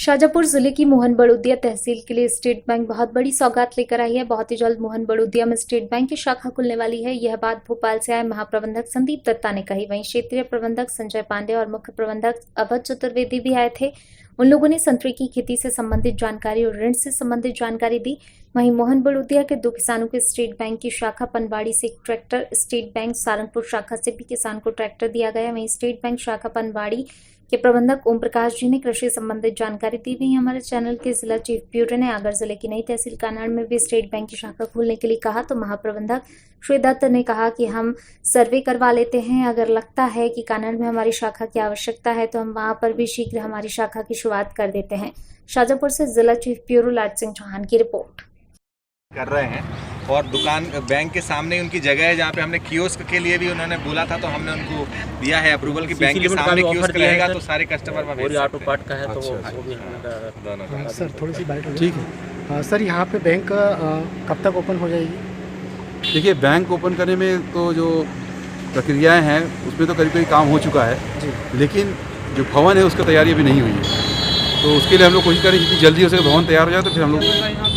शाजापुर जिले की मोहन बड़ौदिया तहसील के लिए स्टेट बैंक बहुत बड़ी सौगात लेकर आई है। बहुत ही जल्द मोहन बड़ौदिया में स्टेट बैंक की शाखा खुलने वाली है। यह बात भोपाल से आए महाप्रबंधक संदीप दत्ता ने कही। वहीं क्षेत्रीय प्रबंधक संजय पांडे और मुख्य प्रबंधक अवध चतुर्वेदी भी आए थे। उन लोगों ने संतरे की खेती से संबंधित जानकारी और ऋण से संबंधित जानकारी दी। वहीं मोहन बड़ौदिया के 2 किसानों के स्टेट बैंक की शाखा पनवाड़ी से एक ट्रैक्टर, स्टेट बैंक सहारनपुर शाखा से भी किसान को ट्रैक्टर दिया गया। वहीं स्टेट बैंक शाखा पनवाड़ी के प्रबंधक ओम प्रकाश जी ने कृषि संबंधित जानकारी दी। वहीं हमारे चैनल के जिला चीफ ब्यूरो ने आगर जिले की नई तहसील कानाड़ में भी स्टेट बैंक की शाखा खोलने के लिए कहा, तो महाप्रबंधक श्री दत्त ने कहा कि हम सर्वे करवा लेते हैं। अगर लगता है कि कानाड़ में हमारी शाखा की आवश्यकता है तो हम वहां पर भी शीघ्र हमारी शाखा की शुरुआत कर देते हैं। शाजापुर से जिला चीफ ब्यूरो लाट सिंह चौहान की रिपोर्ट कर रहे हैं। और दुकान बैंक के सामने उनकी जगह है जहाँ पे हमने कियोस्क के लिए भी उन्होंने बोला था, तो हमने उनको दिया है अप्रूवल कि बैंक के सामने कियोस्क रहेगा तो सारे कस्टमर वहाँ ऑटो पार्ट का है। तो वो भी दोनों सर थोड़ी सी बाइट ठीक है। सर यहाँ पे बैंक कब तक ओपन हो जाएगी? देखिए, बैंक ओपन करने में तो जो प्रक्रियाएं हैं उसमें तो करीब करीब काम हो चुका है जी, लेकिन जो भवन है उसका तैयारी अभी नहीं हुई है। तो उसके लिए हम लोग कोशिश करें जितनी जल्दी हो सके भवन तैयार हो जाए, तो फिर हम लोग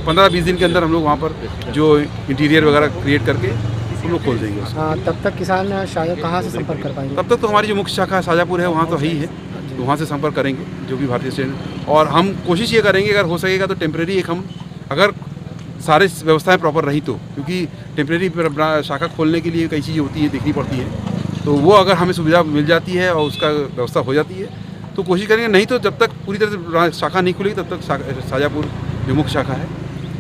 15-20 दिन के अंदर हम लोग वहाँ पर जो इंटीरियर वगैरह क्रिएट करके हम लोग खोल देंगे उसको। तब तक किसान शायद कहाँ से संपर्क कर पाएंगे? तब तक तो हमारी जो मुख्य शाखा शाजापुर है वहाँ तो है ही है, तो वहाँ से संपर्क करेंगे जो भी भारतीय स्टेट। और हम कोशिश ये करेंगे अगर हो सकेगा तो टेम्प्रेरी एक हम अगर सारे व्यवस्थाएं प्रॉपर रही तो, क्योंकि टेम्प्रेरी शाखा खोलने के लिए कई चीज़ें होती है, देखनी पड़ती है, तो वो अगर हमें सुविधा मिल जाती है और उसका व्यवस्था हो जाती है तो कोशिश करेंगे। नहीं तो जब तक पूरी तरह से शाखा नहीं खुलेगी तब तक शाजापुर जो मुख्य शाखा है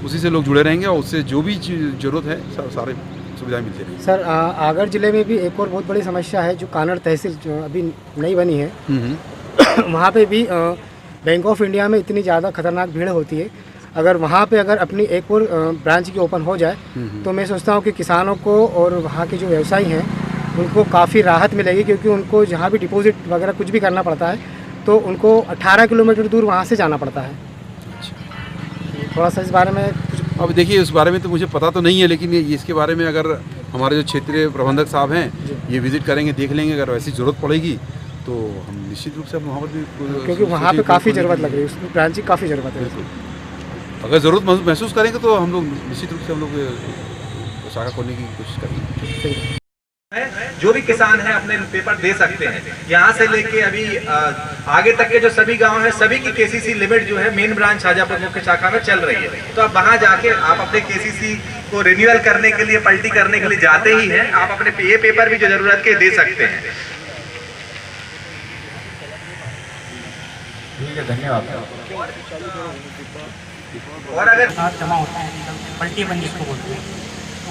उसी से लोग जुड़े रहेंगे और उससे जो भी ज़रूरत है सारे सुविधाएं मिलती रहेंगी। सर आगर जिले में भी एक और बहुत बड़ी समस्या है, जो कानड़ तहसील जो अभी नई बनी है वहाँ पे भी बैंक ऑफ इंडिया में इतनी ज़्यादा खतरनाक भीड़ होती है। अगर वहाँ पे अगर अपनी एक और ब्रांच की ओपन हो जाए तो मैं सोचता हूँ कि किसानों को और वहाँ के जो व्यवसायी हैं उनको काफ़ी राहत मिलेगी, क्योंकि उनको जहाँ भी डिपॉजिट वगैरह कुछ भी करना पड़ता है तो उनको 18 किलोमीटर दूर वहाँ से जाना पड़ता है। थोड़ा सा इस बारे में कुछ। अब देखिए, उस बारे में तो मुझे पता तो नहीं है, लेकिन इसके बारे में अगर हमारे जो क्षेत्रीय प्रबंधक साहब हैं ये विजिट करेंगे, देख लेंगे, अगर वैसी ज़रूरत पड़ेगी तो हम निश्चित रूप से वहाँ पर भी, क्योंकि वहाँ पे काफ़ी ज़रूरत लग रही है, उसमें ब्रांच की काफ़ी ज़रूरत है। अगर ज़रूरत महसूस करेंगे तो हम लोग निश्चित रूप से हम लोग शाखा खोलने की कोशिश करेंगे। जो भी किसान है अपने पेपर दे सकते हैं। यहाँ से लेके अभी आगे तक के जो सभी गांव है सभी की केसीसी लिमिट जो है मेन ब्रांच शाजापुर मुख्य शाखा में चल रही है। तो अब वहां जाके आप अपने केसीसी को रिन्यूअल करने के लिए, पलटी करने के लिए जाते ही हैं, आप अपने ये पेपर भी जो जरूरत के दे सकते हैं। ठीक है, धन्यवाद। और अगर जमा होता है पलटी बंदी जिसको बोलते हैं,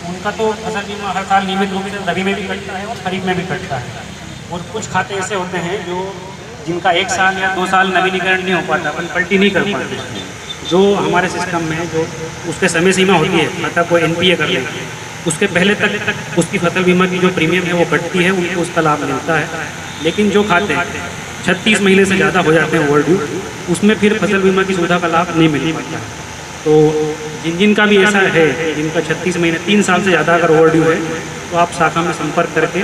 उनका तो फसल बीमा हर साल नियमित रूप से रबी में भी कटता है और खरीफ में भी कटता है। और कुछ खाते ऐसे होते हैं जो जिनका 1 साल या 2 साल नवीनीकरण नहीं हो पाता, अपन पलटी नहीं कर पाते। जो हमारे सिस्टम में जो उसके समय सीमा होती है, खाता को NPA कर लेंगे, उसके पहले तक उसकी फसल बीमा की जो प्रीमियम है वो कटती है, उनको उसका लाभ मिलता है। लेकिन जो खाते 36 महीने से ज़्यादा हो जाते हैं ओवरड्यू, उसमें फिर फसल बीमा की सुविधा का लाभ नहीं मिल पाता। तो जिनका भी ऐसा है, जिनका 36 महीने 3 साल से ज़्यादा अगर ओवरड्यू है तो आप शाखा में संपर्क करके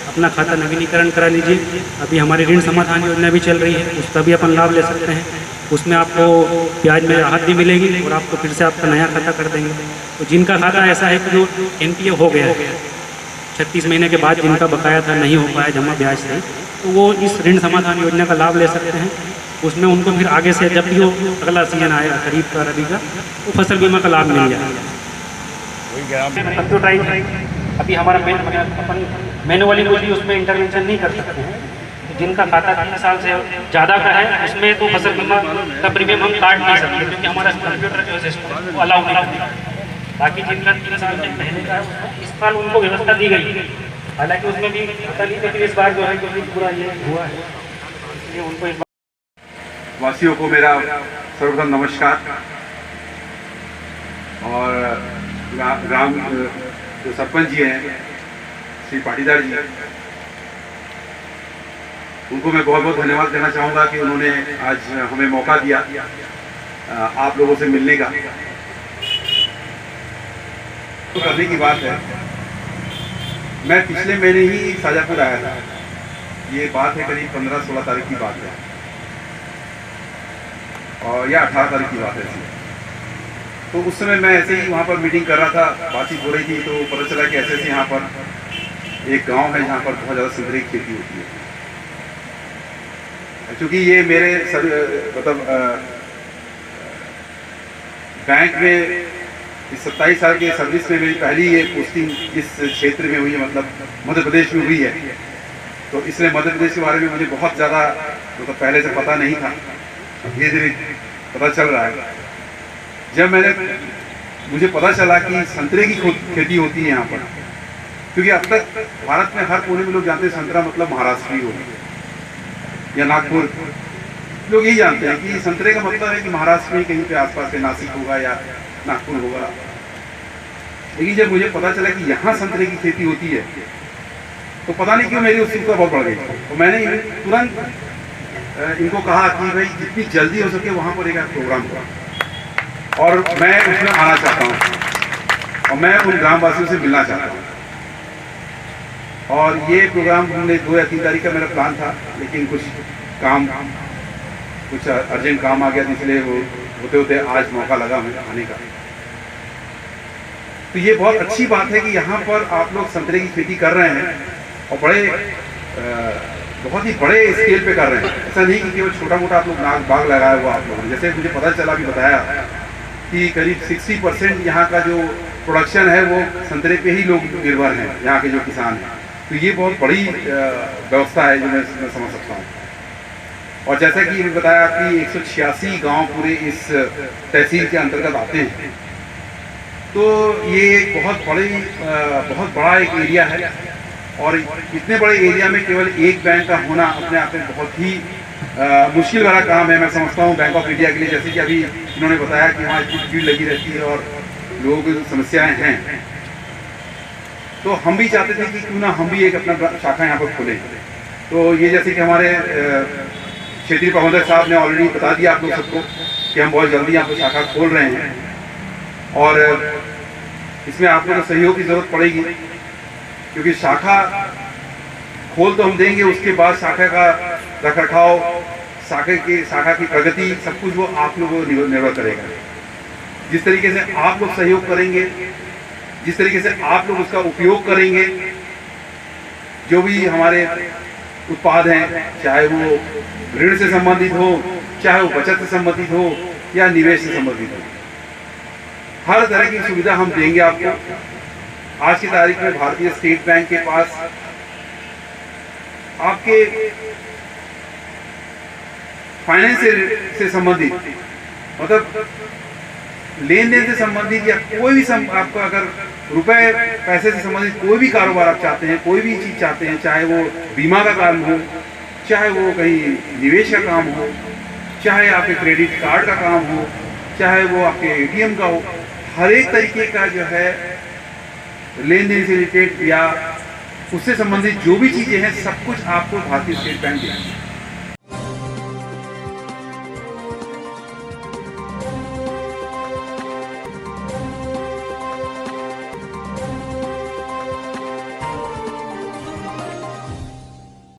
अपना खाता नवीनीकरण करा लीजिए। अभी हमारी ऋण समाधान योजना भी चल रही है, उसका भी अपन लाभ ले सकते हैं। उसमें आपको ब्याज में राहत भी मिलेगी और आपको फिर से आपका नया खाता कर देंगे। तो जिनका खाता ऐसा है कि जो NPA हो गया है 36 महीने के बाद, जिनका बकाया था नहीं हो पाया जमा ब्याज से, तो वो इस ऋण समाधान योजना का लाभ ले सकते हैं। उसमें उनको फिर आगे से जब भी वो अगला सीजन आएगा खरीफ का, रबी का, तो फसल बीमा का लाभ मिल जाएगा। कंप्यूटराइज अभी हमारा अपन मैनुअली कोई भी उसमें इंटरवेंशन नहीं कर सकते हैं। जिनका खाता 3 साल से ज़्यादा का है उसमें तो फसल बीमा का प्रीमियम हम काट नहीं सकते, क्योंकि हमारा कंप्यूटर जो सिस्टम वो अलाउ नहीं करता। बाकी जिनका 3 साल से पहले का है इस साल उनको व्यवस्था दी गई, हालांकि उसमें भी पता नहीं, लेकिन इस बार जो है क्योंकि पूरा ये हुआ है इसलिए उनको वासियों को मेरा सर्वप्रथम नमस्कार। और ग्राम जो सरपंच जी हैं श्री पाटीदार जी, उनको मैं बहुत बहुत धन्यवाद देना चाहूँगा कि उन्होंने आज हमें मौका दिया आप लोगों से मिलने का। तो करने की बात है, मैं पिछले महीने ही शाजापुर आया था, ये बात है करीब 15-16 तारीख की बात है। और या 18 तारीख की बात है ऐसी। तो उस समय मैं ऐसे ही वहाँ पर मीटिंग कर रहा था, बातचीत हो रही थी, तो पता चला कि ऐसे यहाँ पर एक गांव है जहाँ पर बहुत ज़्यादा संतरे की खेती होती है। क्योंकि ये मेरे मतलब बैंक में इस 27 साल के सर्विस में मेरी पहली ये पोस्टिंग इस क्षेत्र में हुई है, मतलब मध्य प्रदेश में हुई है। तो इसलिए मध्य प्रदेश के बारे में मुझे बहुत ज़्यादा मतलब पहले से पता नहीं था, धीरे धीरे पता चल रहा है। जब मुझे पता चला कि संतरे की खेती होती है यहाँ पर, क्योंकि अब तक भारत में हर कोने में लोग जानते हैं संतरा मतलब महाराष्ट्र ही होती है या नागपुर, लोग यही जानते हैं कि संतरे का मतलब है कि महाराष्ट्र में कहीं पे आसपास से नासिक होगा या नागपुर होगा। लेकिन जब मुझे पता चला कि यहाँ संतरे की खेती होती है तो पता नहीं क्यों मेरी उत्सुकता बहुत बढ़ गई। तो मैंने तुरंत इनको कहा कि भाई जितनी जल्दी हो सके वहाँ पर एक प्रोग्राम करो और मैं उसमें आना चाहता हूँ और मैं उन ग्रामवासियों से मिलना चाहता हूँ। और ये प्रोग्राम हमने 2 या 3 तारीख का मेरा प्लान था, लेकिन कुछ अर्जेंट काम आ गया, इसलिए वो होते होते आज मौका लगा मुझे आने का। तो ये बहुत अच्छी बात है कि यहाँ पर आप लोग संतरे की खेती कर रहे हैं और बहुत ही बड़े स्केल पे कर रहे हैं। ऐसा नहीं कि केवल छोटा मोटा आप लोग बाग लगाया हुआ आप लोगों ने। जैसे मुझे पता चला, भी बताया कि करीब 60% यहाँ का जो प्रोडक्शन है वो संतरे पे ही लोग निर्भर हैं, यहाँ के जो किसान हैं। तो ये बहुत बड़ी व्यवस्था है जो मैं समझ सकता हूँ। और जैसा कि बताया कि 186 गांव पूरे इस तहसील के अंतर्गत आते हैं, तो ये एक बहुत बड़ा एक एरिया है। और इतने बड़े एरिया में केवल एक बैंक का होना अपने आप में बहुत ही मुश्किल वाला काम है, मैं समझता हूँ, बैंक ऑफ इंडिया के लिए। जैसे कि अभी इन्होंने बताया कि वहाँ इतनी भीड़ लगी रहती है और लोगों की समस्याएं हैं, तो हम भी चाहते थे कि क्यों ना हम भी एक अपना शाखा यहाँ पर खोलें। तो ये जैसे कि हमारे क्षेत्रीय प्रबंधक साहब ने ऑलरेडी बता दिया आप लोग सबको कि हम बहुत जल्दी यहाँ पर शाखा खोल रहे हैं और इसमें आप लोगों को सहयोग की ज़रूरत पड़ेगी, क्योंकि शाखा खोल तो हम देंगे, उसके बाद शाखा का रखरखाव, शाखा की प्रगति, सब कुछ वो आप लोगों को निर्भर करेगा। जिस तरीके से आप लोग सहयोग करेंगे, जिस तरीके से आप लोग उसका उपयोग करेंगे, जो भी हमारे उत्पाद हैं, चाहे वो ऋण से संबंधित हो, चाहे वो बचत से संबंधित हो या निवेश से संबंधित हो, हर तरह की सुविधा हम देंगे आपको। आज की तारीख में भारतीय स्टेट बैंक के पास आपके फाइनेंस से संबंधित, मतलब लेन देन से संबंधित या कोई भी आपका अगर रुपए पैसे से संबंधित कोई भी कारोबार आप चाहते हैं, कोई भी चीज़ चाहते हैं, चाहे वो बीमा का काम हो, चाहे वो कहीं निवेश का काम हो, चाहे आपके क्रेडिट कार्ड का काम हो, चाहे वो आपके ATM का हो, हर एक तरीके का जो है लेन देन से रिलेटेड या उससे संबंधित जो भी चीज़ें हैं, सब कुछ आपको भारतीय स्टेट बैंक देगी।